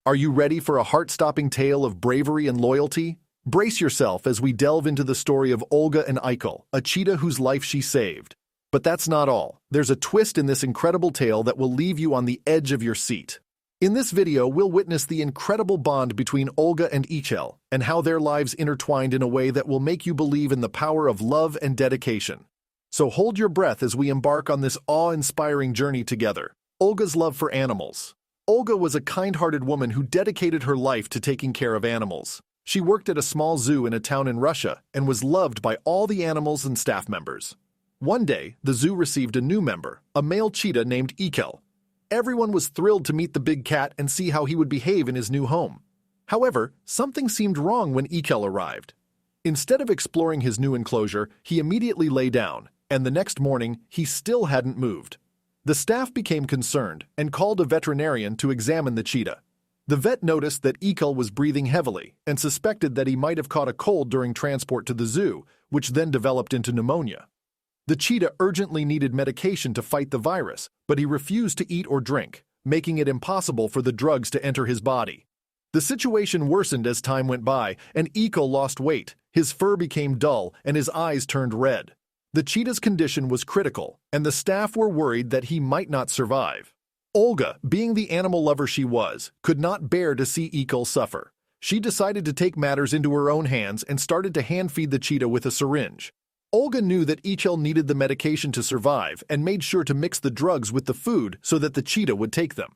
Are you ready for a heart-stopping tale of bravery and loyalty? Brace yourself as we delve into the story of Olga and Ichel, a cheetah whose life she saved. But that's not all. There's a twist in this incredible tale that will leave you on the edge of your seat. In this video, we'll witness the incredible bond between Olga and Ichel and how their lives intertwined in a way that will make you believe in the power of love and dedication. So hold your breath as we embark on this awe-inspiring journey together. Olga's love for animals. Olga was a kind-hearted woman who dedicated her life to taking care of animals. She worked at a small zoo in a town in Russia and was loved by all the animals and staff members. One day, the zoo received a new member, a male cheetah named Ichel. Everyone was thrilled to meet the big cat and see how he would behave in his new home. However, something seemed wrong when Ichel arrived. Instead of exploring his new enclosure, he immediately lay down, and the next morning, he still hadn't moved. The staff became concerned and called a veterinarian to examine the cheetah. The vet noticed that Ichel was breathing heavily and suspected that he might have caught a cold during transport to the zoo, which then developed into pneumonia. The cheetah urgently needed medication to fight the virus, but he refused to eat or drink, making it impossible for the drugs to enter his body. The situation worsened as time went by, and Ichel lost weight, his fur became dull, and his eyes turned red. The cheetah's condition was critical, and the staff were worried that he might not survive. Olga, being the animal lover she was, could not bear to see Ichel suffer. She decided to take matters into her own hands and started to hand-feed the cheetah with a syringe. Olga knew that Ichel needed the medication to survive and made sure to mix the drugs with the food so that the cheetah would take them.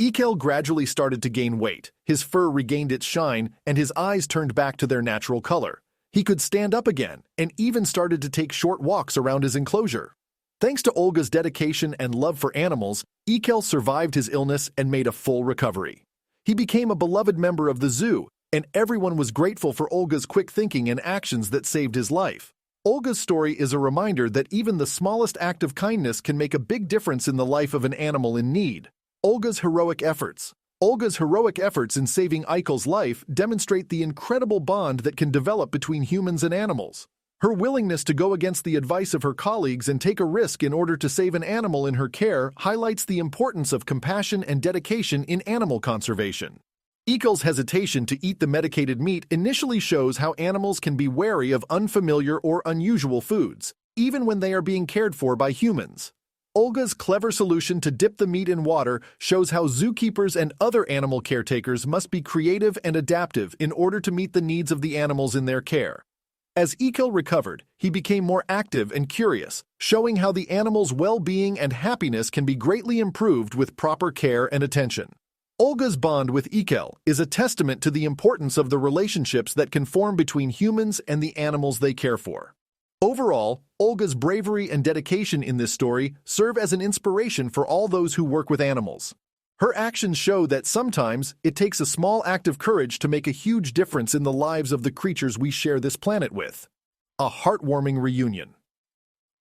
Ichel gradually started to gain weight, his fur regained its shine, and his eyes turned back to their natural color. He could stand up again and even started to take short walks around his enclosure. Thanks to Olga's dedication and love for animals, Ichel survived his illness and made a full recovery. He became a beloved member of the zoo, and everyone was grateful for Olga's quick thinking and actions that saved his life. Olga's story is a reminder that even the smallest act of kindness can make a big difference in the life of an animal in need. Olga's heroic efforts in saving Ichel's life demonstrate the incredible bond that can develop between humans and animals. Her willingness to go against the advice of her colleagues and take a risk in order to save an animal in her care highlights the importance of compassion and dedication in animal conservation. Ichel's hesitation to eat the medicated meat initially shows how animals can be wary of unfamiliar or unusual foods, even when they are being cared for by humans. Olga's clever solution to dip the meat in water shows how zookeepers and other animal caretakers must be creative and adaptive in order to meet the needs of the animals in their care. As Ichel recovered, he became more active and curious, showing how the animal's well-being and happiness can be greatly improved with proper care and attention. Olga's bond with Ichel is a testament to the importance of the relationships that can form between humans and the animals they care for. Overall, Olga's bravery and dedication in this story serve as an inspiration for all those who work with animals. Her actions show that sometimes it takes a small act of courage to make a huge difference in the lives of the creatures we share this planet with. A heartwarming reunion.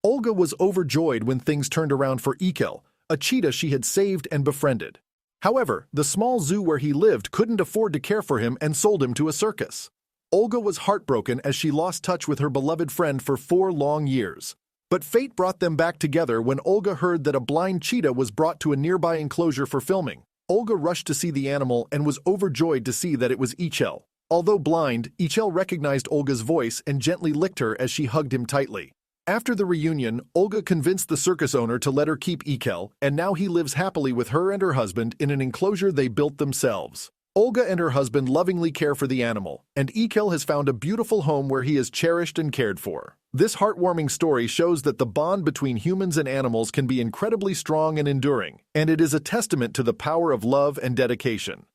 Olga was overjoyed when things turned around for Ichel, a cheetah she had saved and befriended. However, the small zoo where he lived couldn't afford to care for him and sold him to a circus. Olga was heartbroken as she lost touch with her beloved friend for 4 long years. But fate brought them back together when Olga heard that a blind cheetah was brought to a nearby enclosure for filming. Olga rushed to see the animal and was overjoyed to see that it was Ichel. Although blind, Ichel recognized Olga's voice and gently licked her as she hugged him tightly. After the reunion, Olga convinced the circus owner to let her keep Ichel, and now he lives happily with her and her husband in an enclosure they built themselves. Olga and her husband lovingly care for the animal, and Ichel has found a beautiful home where he is cherished and cared for. This heartwarming story shows that the bond between humans and animals can be incredibly strong and enduring, and it is a testament to the power of love and dedication.